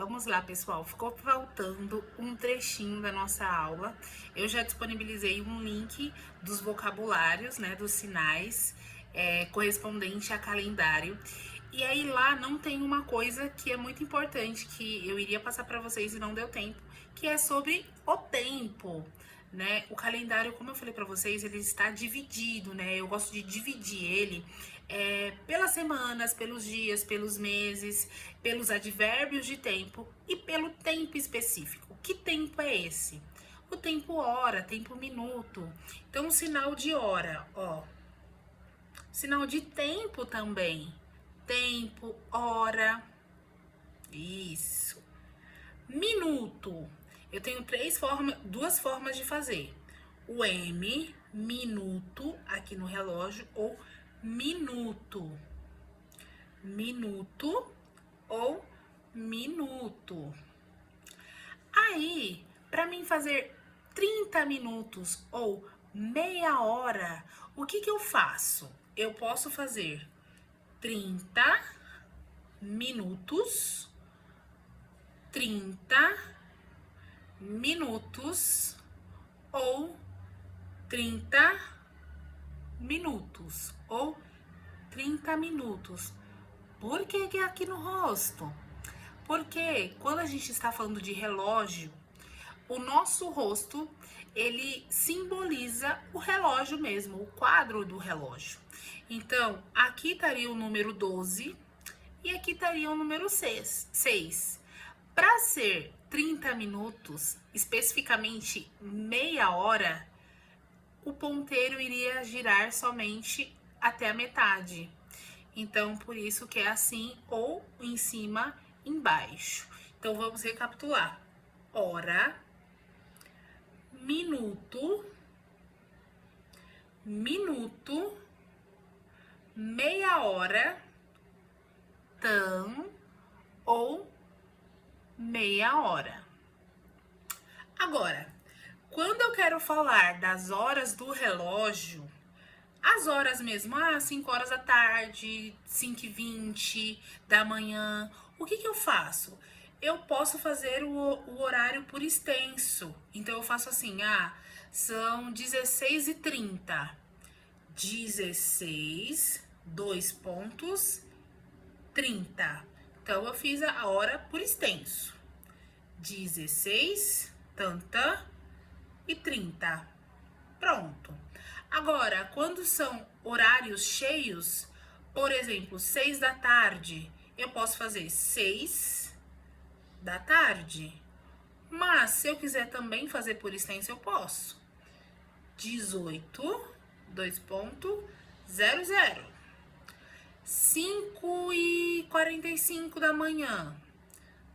Vamos lá, pessoal. Ficou faltando um trechinho da nossa aula. Eu já disponibilizei um link dos vocabulários, né, dos sinais, correspondente a calendário. E aí lá não tem uma coisa que é muito importante que eu iria passar para vocês e não deu tempo, que é sobre o tempo, né? O calendário, como eu falei para vocês, ele está dividido, né? Eu gosto de dividir ele pelas semanas, pelos dias, pelos meses, pelos advérbios de tempo e pelo tempo específico. Que tempo é esse? O tempo hora, tempo minuto. Então, o sinal de hora, ó. Sinal de tempo também. Tempo, hora. Isso. Minuto. Eu tenho duas formas de fazer. O M, minuto, aqui no relógio, ou minuto. Minuto ou minuto. Aí, para mim fazer 30 minutos ou meia hora, o que eu faço? Eu posso fazer 30 minutos, 30 minutos ou 30 minutos ou 30 minutos. Por que é aqui no rosto? Porque quando a gente está falando de relógio, o nosso rosto, ele simboliza o relógio mesmo, o quadro do relógio. Então, aqui estaria o número 12 e aqui estaria o número 6. Para ser 30 minutos, especificamente meia hora, o ponteiro iria girar somente até a metade. Então, por isso que é assim, ou em cima, embaixo. Então, vamos recapitular. Hora, minuto, minuto, meia hora, ou meia hora. Agora, quando eu quero falar das horas do relógio, as horas mesmo, 5 horas da tarde, 5h20 da manhã, o que eu faço? Eu posso fazer o horário por extenso. Então, eu faço assim, são 16h30. 16, 2 pontos, 30. Então, eu fiz a hora por extenso. 16, tanta e 30. Pronto. Agora, quando são horários cheios, por exemplo, 6 da tarde, eu posso fazer 6 da tarde. Mas, se eu quiser também fazer por extenso, eu posso. 18, 2.00. 5h45 da manhã.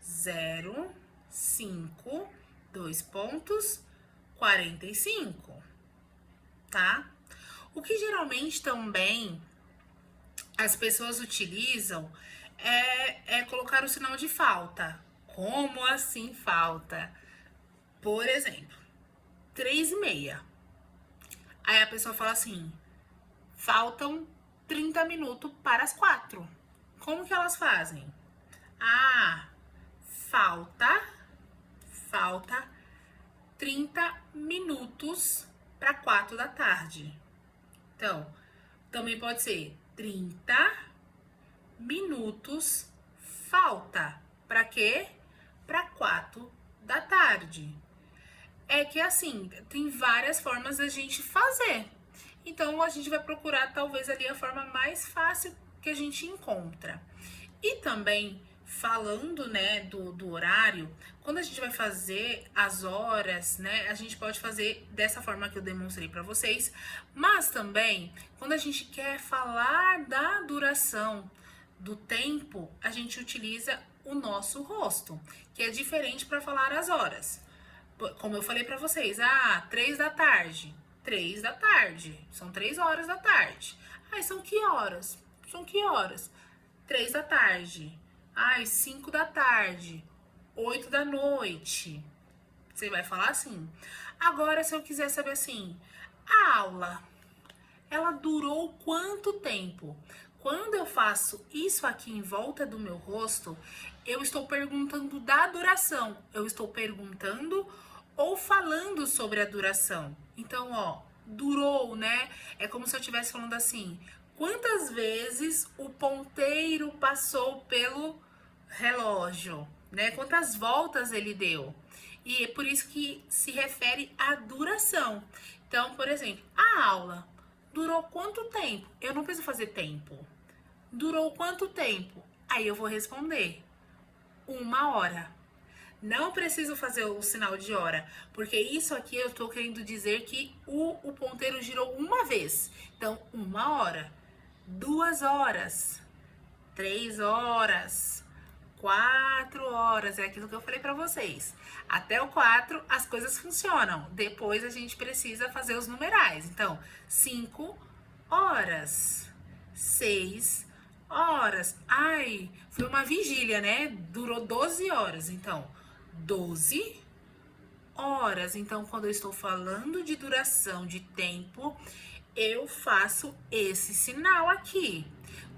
0, 5, 2.45. Tá? O que geralmente também as pessoas utilizam é colocar o sinal de falta. Como assim falta? Por exemplo, 3h30. Aí a pessoa fala assim, faltam 30 minutos para as 4. Como que elas fazem? Falta 30 minutos para 4 da tarde. Então, também pode ser 30 minutos falta. Para quê? Para 4 da tarde. É que assim, tem várias formas da gente fazer. Então, a gente vai procurar talvez ali a forma mais fácil que a gente encontra. E também, falando, né, do horário, quando a gente vai fazer as horas, né, a gente pode fazer dessa forma que eu demonstrei para vocês, mas também, quando a gente quer falar da duração do tempo, a gente utiliza o nosso rosto, que é diferente para falar as horas. Como eu falei para vocês, 3 da tarde. 3 da tarde. São 3 horas da tarde. São que horas? São que horas? 3 da tarde. 5 da tarde. 8 da noite. Você vai falar assim. Agora, se eu quiser saber assim, a aula, ela durou quanto tempo? Quando eu faço isso aqui em volta do meu rosto, eu estou perguntando da duração. Eu estou perguntando ou falando sobre a duração. Então, ó, durou, né? É como se eu estivesse falando assim: quantas vezes o ponteiro passou pelo relógio, né? Quantas voltas ele deu? E é por isso que se refere à duração. Então, por exemplo, a aula durou quanto tempo? Eu não preciso fazer tempo. Durou quanto tempo? Aí eu vou responder: 1 hora. Não preciso fazer o sinal de hora, porque isso aqui eu tô querendo dizer que o ponteiro girou uma vez. Então, 1 hora, 2 horas, 3 horas, 4 horas. É aquilo que eu falei pra vocês. Até o 4 as coisas funcionam. Depois a gente precisa fazer os numerais. Então, 5 horas, 6 horas. Ai, foi uma vigília, né? Durou 12 horas. Então, 12 horas. Então, quando eu estou falando de duração de tempo, eu faço esse sinal aqui.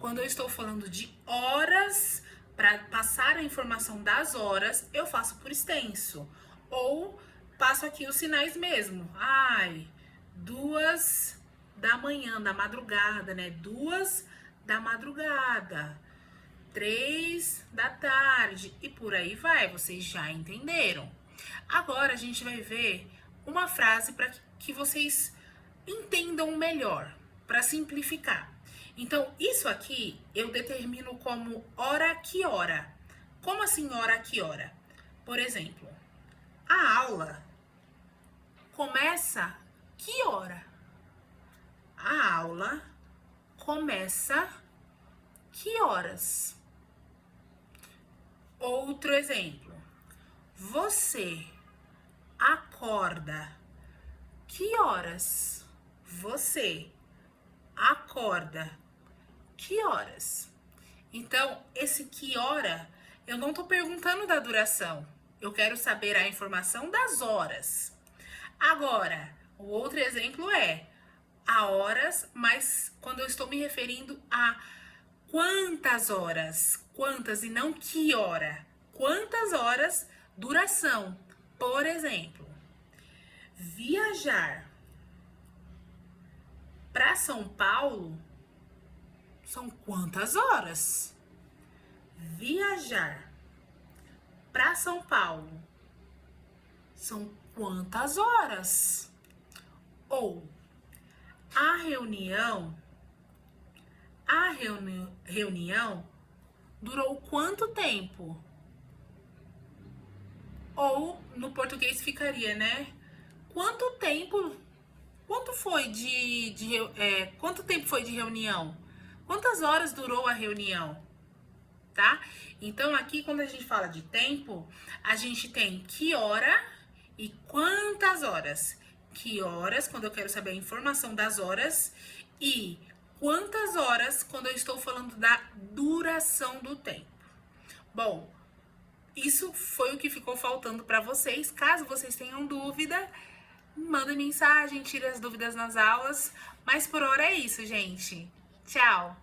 Quando eu estou falando de horas, para passar a informação das horas, eu faço por extenso. Ou passo aqui os sinais mesmo. Ai, 2 da manhã, da madrugada, né? 2 da madrugada. 3 da tarde e por aí vai, vocês já entenderam. Agora a gente vai ver uma frase para que vocês entendam melhor, para simplificar. Então, isso aqui eu determino como hora que hora. Como assim hora que hora? Por exemplo, a aula começa que hora? A aula começa que horas? Outro exemplo. Você acorda que horas? Você acorda que horas? Então, esse que hora, eu não tô perguntando da duração. Eu quero saber a informação das horas. Agora, o outro exemplo é a horas, mas quando eu estou me referindo a quantas horas? Quantas e não que hora? Quantas horas? Duração. Por exemplo, viajar para São Paulo são quantas horas? Viajar para São Paulo são quantas horas? Ou a reunião durou quanto tempo? Ou no português ficaria, né? Quanto tempo? Quanto tempo foi de reunião? Quantas horas durou a reunião? Tá? Então aqui quando a gente fala de tempo, a gente tem que hora e quantas horas. Que horas, quando eu quero saber a informação das horas, e quantas horas quando eu estou falando da duração do tempo. Bom, isso foi o que ficou faltando para vocês. Caso vocês tenham dúvida, manda mensagem, tira as dúvidas nas aulas. Mas por hora é isso, gente. Tchau!